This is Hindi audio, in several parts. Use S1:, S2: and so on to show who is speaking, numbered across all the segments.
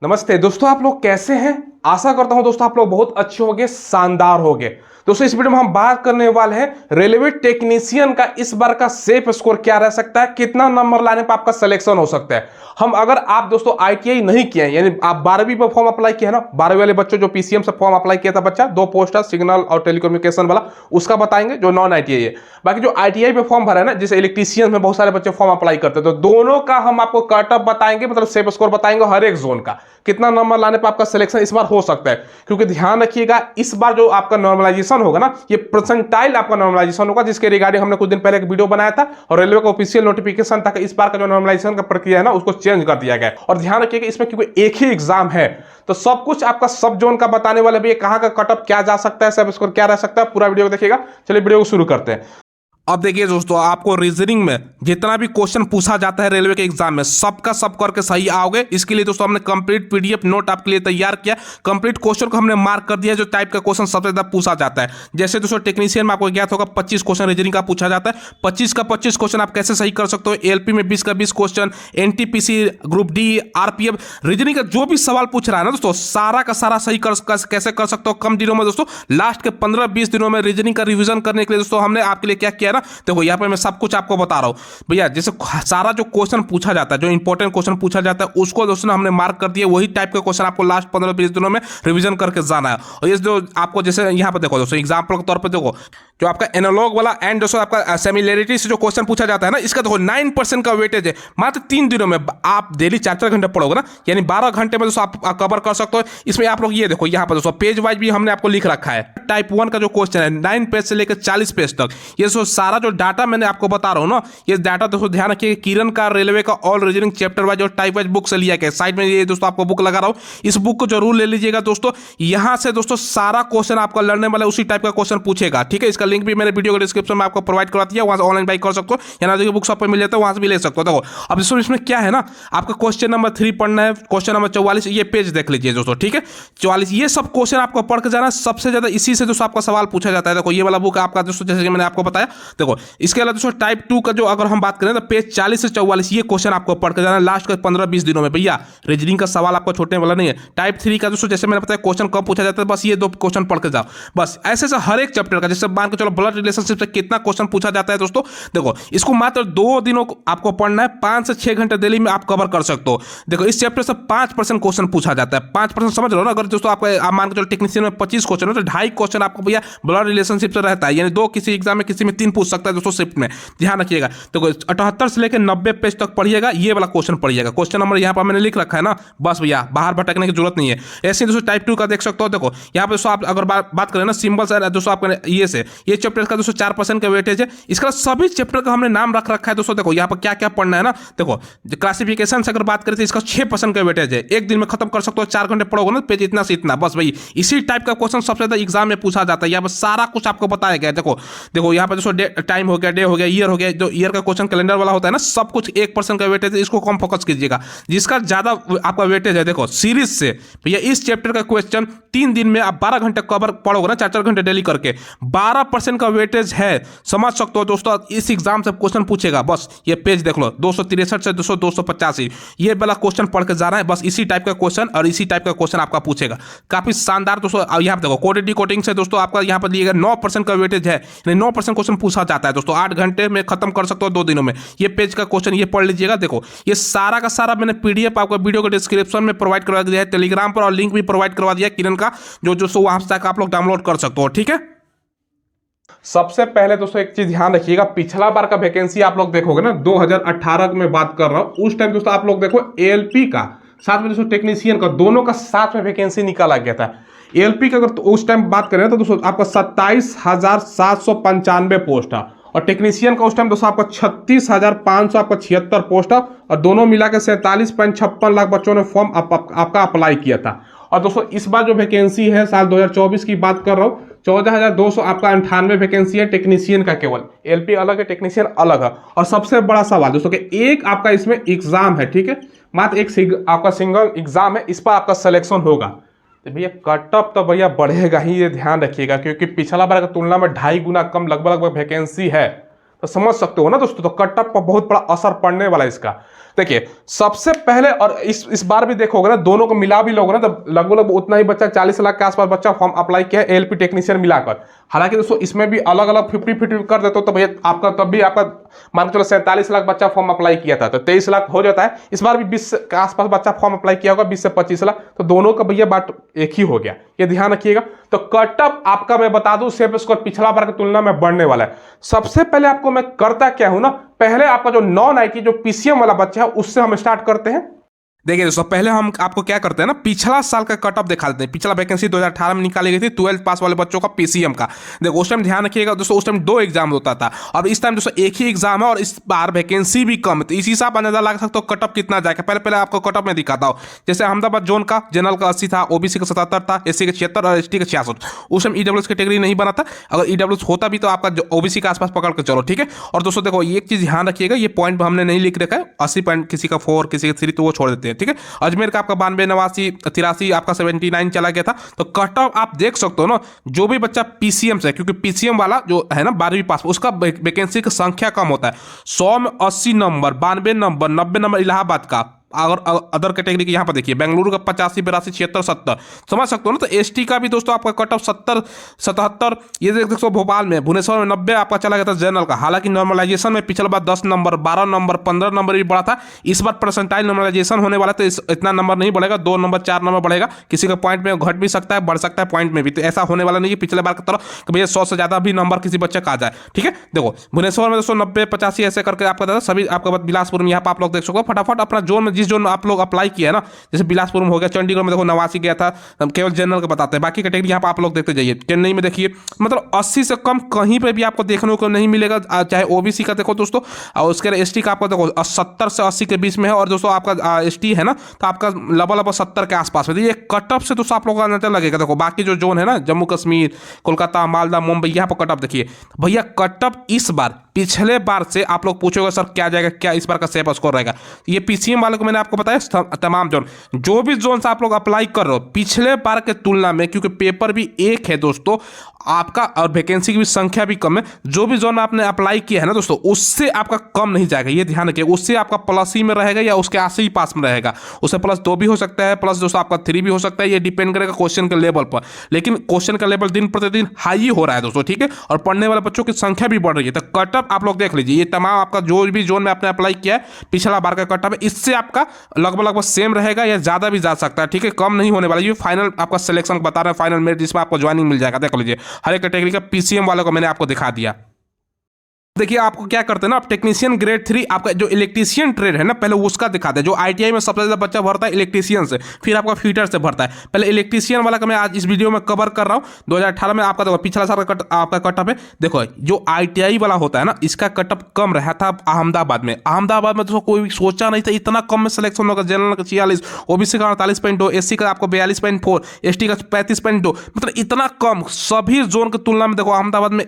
S1: नमस्ते दोस्तों, आप लोग कैसे हैं। आशा करता हूं दोस्तों आप लोग बहुत अच्छे होंगे, शानदार होंगे। दोस्तों इस वीडियो में हम बात करने वाले हैं रेलवे टेक्नीशियन का इस बार का सेफ स्कोर क्या रह सकता है, कितना नंबर लाने पर आपका सिलेक्शन हो सकता है। हम अगर आप दोस्तों आईटीआई नहीं किए हैं, यानी आप 12वीं पर फॉर्म अप्लाई किया है ना, 12वीं वाले बच्चों जो पीसीएम से फॉर्म अप्लाई किया था बच्चा, 2 पोस्ट सिग्नल और टेलीकम्युनिकेशन वाला, उसका बताएंगे जो नॉन आईटीआई है। बाकी जो आईटीआई पे फॉर्म भरा है ना, जैसे इलेक्ट्रीशियन में बहुत सारे बच्चे फॉर्म अप्लाई करते हैं, तो दोनों का हम आपको कट ऑफ बताएंगे, मतलब सेफ स्कोर बताएंगे हर एक जोन का, कितना नंबर लाने पर आपका सिलेक्शन इस बार हो सकता है। क्योंकि ध्यान रखिएगा, इस बार जो आपका नॉर्मलाइजेशन होगा ना, ये परसेंटाइल आपका नॉर्मलाइजेशन होगा, जिसके रिगार्डिंग हमने कुछ दिन पहले एक वीडियो बनाया था और रेलवे का ऑफिशियल नोटिफिकेशन था कि इस बार का जो नॉर्मलाइजेशन का प्रक्रिया है ना, उसको चेंज कर दिया गया है। और ध्यान रखिएगा, इसमें क्योंकि एक ही एग्जाम है तो सब कुछ आपका सब जोन का बताने वाले भी, कहां का कट ऑफ क्या जा सकता है, सब स्कोर क्या रह सकता है, पूरा वीडियो देखिएगा। चलिए वीडियो को शुरू करते हैं। अब देखिए दोस्तों, आपको रीजनिंग में जितना भी क्वेश्चन पूछा जाता है रेलवे के एग्जाम में, सबका सब करके सही आओगे। इसके लिए दोस्तों हमने कंप्लीट पीडीएफ नोट आपके लिए तैयार किया। कंप्लीट क्वेश्चन को हमने मार्क कर दिया जो टाइप का क्वेश्चन सबसे ज्यादा पूछा जाता है। जैसे दोस्तों टेक्नीशियन में आपको ज्ञात होगा 25 क्वेश्चन रीजनिंग का पूछा जाता है। 25 का 25 क्वेश्चन आप कैसे सही कर सकते हो। एलपी में 20 का 20 question, NTPC, group D, RPF, reasoning का जो भी सवाल पूछ रहा है ना दोस्तों, सारा का सारा सही कैसे कर सकते हो कम दिनों में। दोस्तों लास्ट के 15-20 दिनों में रीजनिंग का रिविजन करने के लिए दोस्तों हमने आपके लिए क्या किया ना, देखो यहाँ पे मैं सब कुछ आपको बता रहा हूं भैया। जैसे सारा जो क्वेश्चन पूछा जाता है, जो इंपॉर्टेंट क्वेश्चन पूछा जाता है, उसको दोस्तों हमने मार्क कर दिया। वही टाइप का क्वेश्चन आपको लास्ट 15-20 दिनों में रिवीजन करके जाना है। और ये जो आपको जैसे यहाँ पे देखो दोस्तों, एग्जांपल के तौर पे देखो, जो आपका एनालॉग वाला एंड दोस्तों आपका सिमिलैरिटी से जो क्वेश्चन पूछा जाता है ना, इसका देखो 9% का वेटेज है। मात्र 3 दिनों में आप डेली 4-4 घंटे पढ़ोगे ना, यानी 12 घंटे में दोस्तों आप कवर कर सकते हो। इसमें आप लोग ये देखो, यहाँ पर दोस्तों पेज वाइज भी हमने आपको लिख रखा है। टाइप 1 का जो क्वेश्चन है 9 पेज से लेकर 40 पेज तक, ये सारा जो डाटा मैंने आपको बता रहा हूं ना, ये डाटा दोस्तों ध्यान रखिए, किरण का रेलवे का ऑल रीजनिंग चैप्टर वाइज और टाइप वाइज बुक से लिया गया। साइड में ये दोस्तों आपको बुक लगा रहा हूं, इस बुक को जरूर ले लीजिएगा दोस्तों। यहां से दोस्तों सारा क्वेश्चन आपका लड़ने वाला उसी टाइप का क्वेश्चन पूछेगा, ठीक है। इसका लिंक भी मैंने वीडियो के डिस्क्रिप्शन में आपको प्रोवाइड करा दिया, वहां से ऑनलाइन बाई कर सकते हो, या ना देखिए बुक शॉप पे मिल जाता है, वहां से भी ले सकते हो। देखो अब इसमें क्या है ना, आपका क्वेश्चन नंबर 3 पढ़ना है, क्वेश्चन नंबर 44, ये पेज देख लीजिए दोस्तों, ठीक है। 44 ये सब क्वेश्चन आपको पढ़ के जाना। सबसे ज्यादा इसी से दोस्तों आपका सवाल पूछा जाता है। देखो ये वाला बुक आपका दोस्तों, जैसे मैंने आपको बताया। देखो इसके अलावा दोस्तों टाइप 2 का जो अगर हम बात करें तो पेज 40 से 44 ये क्वेश्चन आपको पढ़ के जाना लास्ट के 15-20 दिनों में। भैया रीजनिंग का सवाल आपको छोड़ने वाला नहीं है। टाइप 3 का दोस्तों जैसे मैंने बताया क्वेश्चन कब पूछा जाता है, बस ये 2 क्वेश्चन पढ़ के जाओ बस। ऐसे से हर एक चैप्टर का, जैसे मान के चलो ब्लड रिलेशनशिप से कितना क्वेश्चन पूछा जाता है दोस्तों, देखो इसको मात्र 2 दिनों आपको पढ़ना है। 5 से 6 घंटे डेली में आप कवर कर सकते हो। देखो इस चैप्टर से 5% क्वेश्चन पूछा जाता है। 5% समझ लो ना। अगर दोस्तों आपका मान के चलो टेक्नीशियन में 25 क्वेश्चन है तो 2.5 क्वेश्चन आपको भैया ब्लड रिलेशनशिप से रहता है, यानी 2 किसी एग्जाम में, किसी में 3 पूछ सकता है दोस्तों शिफ्ट में। ध्यान रखिएगा। देखो 78 से लेकर 90 पेज तक पढ़िएगा, ये वाला क्वेश्चन पढ़िएगा। क्वेश्चन नंबर यहाँ पर मैंने लिख रखा है ना, बस भैया बाहर भटकने की जरूरत नहीं है। ऐसे दोस्तों टाइप 2 का देख सकते हो। देखो यहाँ पे दोस्तों आप अगर बात करें ना सिंबल्स है दोस्तों, आपका ये चैप्टर का दोस्तों 4% का वेटेज है। इसका सभी चैप्टर का हमने नाम रख रखा है दोस्तों। देखो यहाँ पर क्या क्या पढ़ना है ना, देखो क्लासिफिकेशन से अगर बात करें तो इसका 6% का वेटेज है। एक दिन में खत्म कर सकते हो, 4 घंटे पढ़ोगे ना, पेज इतना से इतना, बस भाई इसी टाइप का क्वेश्चन सबसे ज्यादा एग्जाम में पूछा जाता है। यहाँ पर सारा कुछ आपको बताया गया है। देखो यहाँ पर दोस्तों टाइम हो गया, डे हो गया, ईयर हो गया, जो ईयर का क्वेश्चन कैलेंडर वाला होता है ना, सब कुछ 1% का वेटेज है। इसको कम फोकस कीजिएगा। जिसका ज्यादा आपका वेटेज है, देखो सीरीज से भैया इस चैप्टर का क्वेश्चन 3 दिन में आप 12 घंटे कवर पढ़ोगे ना, 4-4 घंटे डेली करके, 12% का वेटेज है। समझ सकते हो दोस्तों, इस एग्जाम से क्वेश्चन पूछेगा। बस ये पेज देख लो, 263 से 285 ये वाला क्वेश्चन पढ़ के जाना है। बस इसी टाइप का क्वेश्चन और इसी टाइप का क्वेश्चन आपका पूछेगा। काफी शानदार दोस्तों। यहाँ पे देखो कोडेड डिकोडिंग से दोस्तों आपका यहाँ पर दिएगा 9% का वेटेज है, 9% क्वेश्चन पूछा जाता है दोस्तों। 8 घंटे में खत्म कर सकते हो 2 दिनों में। ये पेज का क्वेश्चन ये पढ़ लीजिएगा। देखो ये सारा का सारा मैंने पीडीएफ आपको वीडियो के डिस्क्रिप्शन में प्रोवाइड करवा दिया है, टेलीग्राम पर, और लिंक भी प्रोवाइड करवा दिया है किरण का, जो वहां तक आप लोग डाउनलोड कर सकते हो, ठीक है। सबसे पहले दोस्तों एक चीज ध्यान रखिएगा, पिछला बार का वैकेंसी आप लोग देखोगे ना, 2018 में बात कर रहा हूं, उस टाइम दोस्तों आप लोग देखो एलपी का साथ में दोस्तों टेक्नीशियन का, दोनों का साथ में वैकेंसी निकाला गया था। एलपी का अगर तो उस टाइम बात करें तो दोस्तों आपका 27,795 पोस्ट है, और टेक्नीशियन का उस टाइम दोस्तों आपका 36,500 आपका 76 पोस्ट है, और दोनों मिला के 47.56 लाख बच्चों ने फॉर्म आपका अप्लाई किया था। और दोस्तों इस बार जो वैकेंसी है साल 2024 की बात कर रहा हूँ, 14,200 आपका 98 वैकेंसी है टेक्नीशियन का, केवल एलपी अलग है, टेक्नीशियन अलग है। और सबसे बड़ा सवाल दोस्तों कि एक आपका इसमें एग्जाम है, ठीक है, मात्र एक आपका सिंगल एग्जाम है, इस पर आपका सिलेक्शन होगा। तो भैया कट ऑफ तो भैया बढ़ेगा ही, ये ध्यान रखिएगा, क्योंकि पिछला बार की तुलना में 2.5 गुना कम लगभग वैकेंसी है। तो समझ सकते हो ना दोस्तों, तो कट ऑफ पर बहुत बड़ा असर पड़ने वाला है इसका। देखिए सबसे पहले, और इस बार भी देखोगे ना, दोनों को मिला भी लोगे ना तो लगभग उतना ही बच्चा 40 लाख के आसपास बच्चा फॉर्म अप्लाई किया है एएलपी टेक्नीशियन मिलाकर। हालांकि दोस्तों इसमें भी अलग अलग 50-50 कर देते हो तो भैया आपका तब भी आपका मान के चलो 47 लाख बच्चा फॉर्म अप्लाई किया था तो 23 लाख हो जाता है। इस बार भी 20 के आसपास बच्चा फॉर्म अप्लाई किया होगा, 20 से 25 लाख, तो दोनों का भैया बाट एक ही हो गया, ये ध्यान रखिएगा। तो कट ऑफ आपका मैं बता दूं सेफ स्कोर पिछला बार की तुलना में बढ़ने वाला है। सबसे पहले आपको मैं करता क्या हूं ना, पहले आपका जो नॉन आईटी जो पीसीएम वाला बच्चा है उससे हम स्टार्ट करते हैं। देखिए दोस्तों पहले हम आपको क्या करते हैं ना, पिछला साल का कट ऑफ दिखा देते हैं। पिछला वैकेंसी 2018 में निकाली गई थी 12th पास वाले बच्चों का पीसीएम का। देखो उस टाइम ध्यान रखिएगा दोस्तों, उस टाइम 2 एग्जाम होता था और इस टाइम दोस्तों एक ही एग्जाम है और इस बार वैकेंसी भी कम है, तो इसी हिसाब अंदाजा लगा सकते हो कट ऑफ कितना जाएगा। पहले आपको कट ऑफ में दिखाता हूं। जैसे अहमदाबाद जोन का जनरल का 80 था, ओबीसी का 77 था, एससी का 76 और एसटी का 66। उस टाइम ईडब्ल्यूएस कैटेगरी नहीं बना था, अगर ईडब्ल्यूएस होता भी तो आपका ओबीसी के आसपास पकड़ के चलो, ठीक है। और दोस्तों देखो एक चीज ध्यान रखिएगा, ये पॉइंट हमने नहीं लिख रखा है, 80 पॉइंट किसी का 4 किसी का 3 तो वो छोड़ देते हैं, ठीक है। अजमेर का आपका 92, 89, 83 आपका 79 चला गया था। तो कट ऑफ आप देख सकते हो ना, जो भी बच्चा पीसीएम से, क्योंकि पीसीएम वाला जो है ना 12वीं पास उसका वैकेंसी की संख्या कम होता है। 100 में 80 नंबर, 92 नंबर, 90 नंबर इलाहाबाद का। अगर अदर कैटेगरी की यहाँ पर देखिए बेंगलुरु का 85, 82, 76, 70 समझ सकते हो ना। तो एसटी का भी दोस्तों आपका कट ऑफ 70, 77, ये देख सकते हो भोपाल में, भुवनेश्वर में 90 आपका चला गया था जनरल का। हालांकि नॉर्मलाइजेशन में पिछला बार 10 नंबर, 12 नंबर, 15 नंबर भी बढ़ा था। इस बार परसेंटाइल नॉर्मलाइजेशन होने वाला तो इतना नंबर नहीं बढ़ेगा, 2 नंबर 4 नंबर बढ़ेगा। किसी का पॉइंट में घट भी सकता है, बढ़ सकता है पॉइंट में भी, तो ऐसा होने वाला नहीं है पिछले बार की तरह कि भैया 100 से ज्यादा भी नंबर किसी बच्चे का आ जाए, ठीक है। देखो भुवनेश्वर में दोस्तों 90, 85 ऐसे करके आपका सभी आपका बिलासपुर में यहाँ पर आप लोग देख सकते हो। फटाफट अपना जोन में जिस जोन में आप लोग अप्लाई किया है ना, जैसे बिलासपुर में हो गया, चंडीगढ़ में देखो 89 गया था, हम केवल जनरल का बताते हैं, बाकी कैटेगरी यहाँ पर आप लोग देखते जाइए। चेन्नई में देखिए मतलब 80 से कम कहीं पे भी आपको देखने को नहीं मिलेगा, चाहे ओबीसी का देखो दोस्तों, और उसके एसटी का आपको देखो 70 से 80 के बीच में है, और दोस्तों आपका एसटी है ना तो आपका लगभग 70 के आसपास में। ये कट ऑफ से दोस्तों आप लोगों का नजर लगेगा। देखो बाकी जो जोन है ना, जम्मू कश्मीर, कोलकाता, मालदा, मुंबई, यहाँ पर कट ऑफ देखिए भैया। कट ऑफ इस बार पिछले बार से आप लोग पूछोगे सर क्या जाएगा, क्या इस बार का सेफ स्कोर रहेगा। ये पीसीएम वाले को मैंने आपको बताया तमाम जोन, जो भी जोन से आप लोग अप्लाई कर रहे हो पिछले बार के तुलना में, क्योंकि पेपर भी एक है दोस्तों आपका और वैकेंसी की भी संख्या भी कम है, जो भी जोन में आपने अप्लाई किया है ना दोस्तों उससे आपका कम नहीं जाएगा, ये ध्यान रखिए। उससे आपका प्लस ही में रहेगा या उसके आस ही पास में रहेगा। उससे +2 भी हो सकता है, प्लस दोस्तों आपका 3 भी हो सकता है, ये डिपेंड करेगा क्वेश्चन के लेवल पर। लेकिन क्वेश्चन का लेवल दिन प्रतिदिन हाई हो रहा है दोस्तों, ठीक है, और पढ़ने वाले बच्चों की संख्या भी बढ़ रही है। तो कट ऑफ आप लोग देख लीजिए, ये तमाम आपका जो भी जोन में आपने अप्लाई किया है पिछला बार का कट ऑफ है, इससे आपका लगभग सेम रहेगा या ज्यादा भी जा सकता है, ठीक है, कम नहीं होने वाला। ये फाइनल आपका सिलेक्शन बता रहे हैं, फाइनल मेरिट जिसमें आपको ज्वाइनिंग मिल जाएगा। देख लीजिए हर एक कैटेगरी का पीसीएम वालों को मैंने आपको दिखा दिया। देखिए आपको क्या करते हैं ना, आप टेक्नीशियन ग्रेड 3 आपका जो इलेक्ट्रीशियन ट्रेड है ना पहले उसका दिखाते हैं। जो आईटीआई में सबसे ज्यादा बच्चा भरता है इलेक्ट्रीशियन से, फिर आपका फीटर से भरता है। पहले इलेक्ट्रीशियन वाला का मैं आज इस वीडियो में कवर कर रहा हूँ। 2018 में आपका देखो पिछला साल का आपका कटअप है। देखो जो आईटीआई वाला होता है ना इसका कटअप कम रहा था अहमदाबाद में। अहमदाबाद में तो कोई सोचा नहीं था इतना कम में सिलेक्शन होगा। जनरल का 46, ओबीसी का 48.2, एससी का आपको 42.4, एसटी का 35.2, मतलब इतना कम सभी जोन की तुलना में। देखो अहमदाबाद में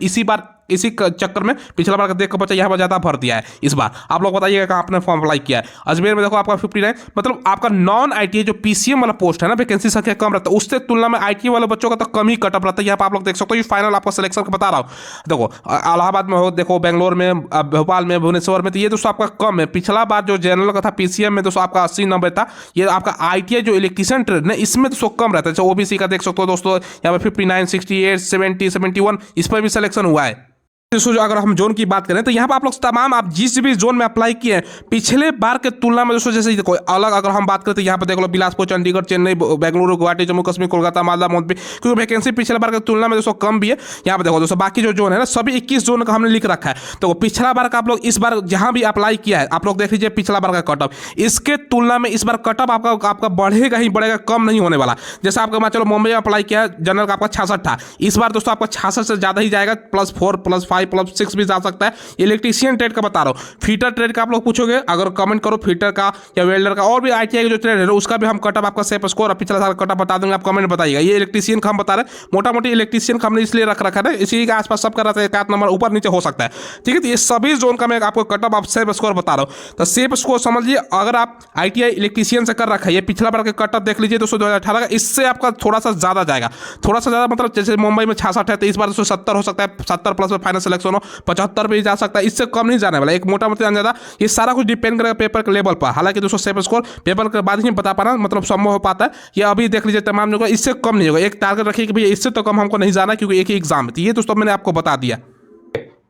S1: इसी चक्कर में पिछला बार का देख कर बच्चा यहाँ पर ज्यादा भर दिया है। इस बार आप लोग बताइएगा कहाँ आपने फॉर्म अप्लाई किया है। अजमेर में देखो आपका 59, मतलब आपका नॉन आईटीआई जो पीसीएम वाला पोस्ट है ना वैकेंसी संख्या कम रहता है, उससे तुलना में आईटीआई वाले बच्चों का तो कम ही कटअप रहता है। यहाँ पर आप लोग देख सकते हो, ये फाइनल आपका सिलेक्शन का बता रहा हूँ। देखो इलाहाबाद में हो, देखो बेंगलोर में, भोपाल में, भुवनेश्वर में, तो ये दोस्तों आपका कम है। पिछला बार जो जनरल का था पीसीएम में दोस्तों आपका 80 नंबर था। ये आपका आईटीआई जो इलेक्ट्रीशियन ट्रेड है इसमें दोस्तों कम रहता है। ओबीसी का देख सकते हो दोस्तों यहाँ पे 59, 68, 70, 71 इस पर भी सिलेक्शन हुआ है। अगर हम जोन की बात करें तो यहाँ पर आप लोग तमाम आप जिस भी जोन में अप्लाई किए हैं पिछले बार के तुलना में दोस्तों, जैसे देखो अलग अगर हम बात करें तो यहाँ पर देख लो बिलासपुर, चंडीगढ़, चेन्नई, बेंगलुरु, गुवाहाटी, जम्मू कश्मीर, कोलकाता, मालदा, मुंबई, क्योंकि वैकेंसी पिछले बार के तुलना में दोस्तों कम भी है। यहाँ पर देखो दोस्तों बाकी जो जोन है ना सभी 21 जोन का हमने लिख रखा है। तो पिछला बार का आप लोग इस बार जहां भी अप्लाई किया है आप लोग देख लीजिए पिछला बार का कटअप, इसके तुलना में इस बार कटअप आपका बढ़ेगा ही बढ़ेगा, कम नहीं होने वाला। जैसे आपका मान चलो मुंबई में अप्लाई किया है, जनरल का आपका 66 था, इस बार दोस्तों आपका 66 से ज्यादा ही जाएगा, +4, +5, +6 भी जा सकता है। इलेक्ट्रीशियन ट्रेड का बता रहा हूं। फीटर ट्रेड का आप लोग पूछोगे, अगर कमेंट करो फीटर का या वेल्डर का, और भी आईटीआई जो ट्रेड है उसका भी हम कटअप आपका सेफ स्कोर पिछला साल कटअप बता देंगे, आप कमेंट बताइएगा। ये इलेक्ट्रीशियन का हम बता रहे हैं, मोटा मोटी इलेक्ट्रीशियन का हमने इसलिए रखा है, इसी के आसपास सब कर रहा था, एक आध नंबर ऊपर नीचे हो सकता है, ठीक है। तो ये सभी जोन का मैं आपको कटअप आप सेफ स्कोर बता रहा हूं। तो सेफ स्कोर समझिए, अगर आप आईटीआई इलेक्ट्रीशियन से कर रखा है, ये पिछला बार का कटअप देख लीजिए दोस्तों 2018 का, इससे आपका थोड़ा सा ज्यादा जाएगा, थोड़ा सा ज्यादा, मतलब जैसे मुंबई में 66 है तो इस बार 70 हो सकता है, 70+ में फाइनल अलग से 75 पे जा सकता है, इससे कम नहीं जाने वाला, एक मोटा मोटा जाना ज्यादा। ये सारा कुछ डिपेंड करेगा पेपर के लेवल पर। हालांकि दोस्तों सेफ स्कोर पेपर के बाद ही बता पाना मतलब संभव हो पाता है। ये अभी देख लीजिए तमाम जगह इससे कम नहीं होगा, एक टारगेट रखिए कि भैया इससे तो कम हमको नहीं जाना, क्योंकि एक ही एग्जाम है। ये दोस्तों मैंने आपको बता दिया।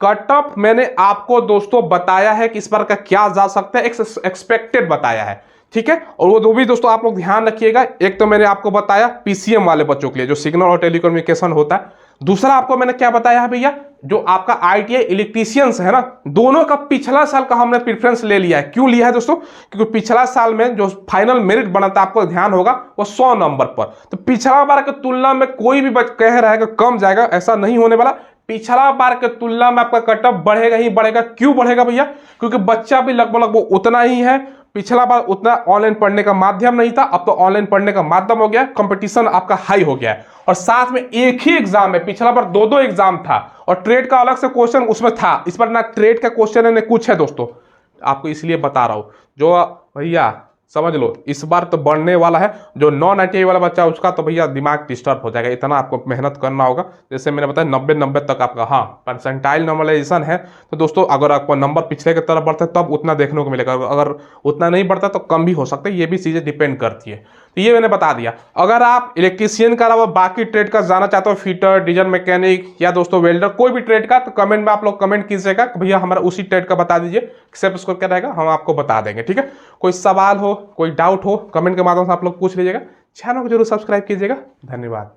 S1: कट ऑफ मैंने आपको दोस्तों बताया है कि इस बार का क्या जा सकता है, एक्सपेक्टेड बताया है, ठीक है। और वो दो भी दोस्तों आप लोग ध्यान रखिएगा। एक तो मैंने आपको बताया पीसीएम वाले बच्चों के लिए जो सिग्नल और टेलीकम्युनिकेशन होता है। दूसरा आपको मैंने क्या बताया है भैया, जो आपका आईटीआई इलेक्ट्रीशियंस है ना, दोनों का पिछला साल का हमने प्रेफरेंस ले लिया है। क्यों लिया है दोस्तों, क्योंकि पिछला साल में जो फाइनल मेरिट बना था, आपको ध्यान होगा, वो 100 नंबर पर। तो पिछला बार की तुलना में कोई भी कह रहा है कि कम जाएगा, ऐसा नहीं होने वाला। पिछला बार के तुलना में आपका कट ऑफ बढ़ेगा ही बढ़ेगा। क्यों बढ़ेगा भैया, क्योंकि बच्चा भी लगभग उतना ही है। पिछला बार उतना ऑनलाइन पढ़ने का माध्यम नहीं था, अब तो ऑनलाइन पढ़ने का माध्यम हो गया, कंपटीशन आपका हाई हो गया है। और साथ में एक ही एग्जाम है, पिछला बार दो दो एग्जाम था और ट्रेड का अलग से क्वेश्चन उसमें था। इस बार ना ट्रेड का क्वेश्चन है ना कुछ है दोस्तों, आपको इसलिए बता रहा हूं। जो भैया समझ लो इस बार तो बढ़ने वाला है। जो नॉन आईटीआई वाला बच्चा है उसका तो भैया दिमाग डिस्टर्ब हो जाएगा, इतना आपको मेहनत करना होगा। जैसे मैंने बताया 90 तक आपका हाँ परसेंटाइल नॉर्मलाइजेशन है। तो दोस्तों अगर आपका नंबर पिछले की तरफ बढ़ता है तब उतना देखने को मिलेगा, अगर उतना नहीं बढ़ता तो कम भी हो सकता है। ये भी चीज़ें डिपेंड करती है। तो ये मैंने बता दिया। अगर आप इलेक्ट्रीशियन का अलावा बाकी ट्रेड का जाना चाहते हो, फिटर, डीजल मैकेनिक या दोस्तों वेल्डर, कोई भी ट्रेड का, तो कमेंट में आप लोग कमेंट कीजिएगा कि भैया हमारा उसी ट्रेड का बता दीजिए, सेफ स्कोर क्या रहेगा हम आपको बता देंगे, ठीक है। कोई सवाल हो, कोई डाउट हो, कमेंट के माध्यम से आप लोग पूछ लीजिएगा। चैनल को जरूर सब्सक्राइब कीजिएगा। धन्यवाद।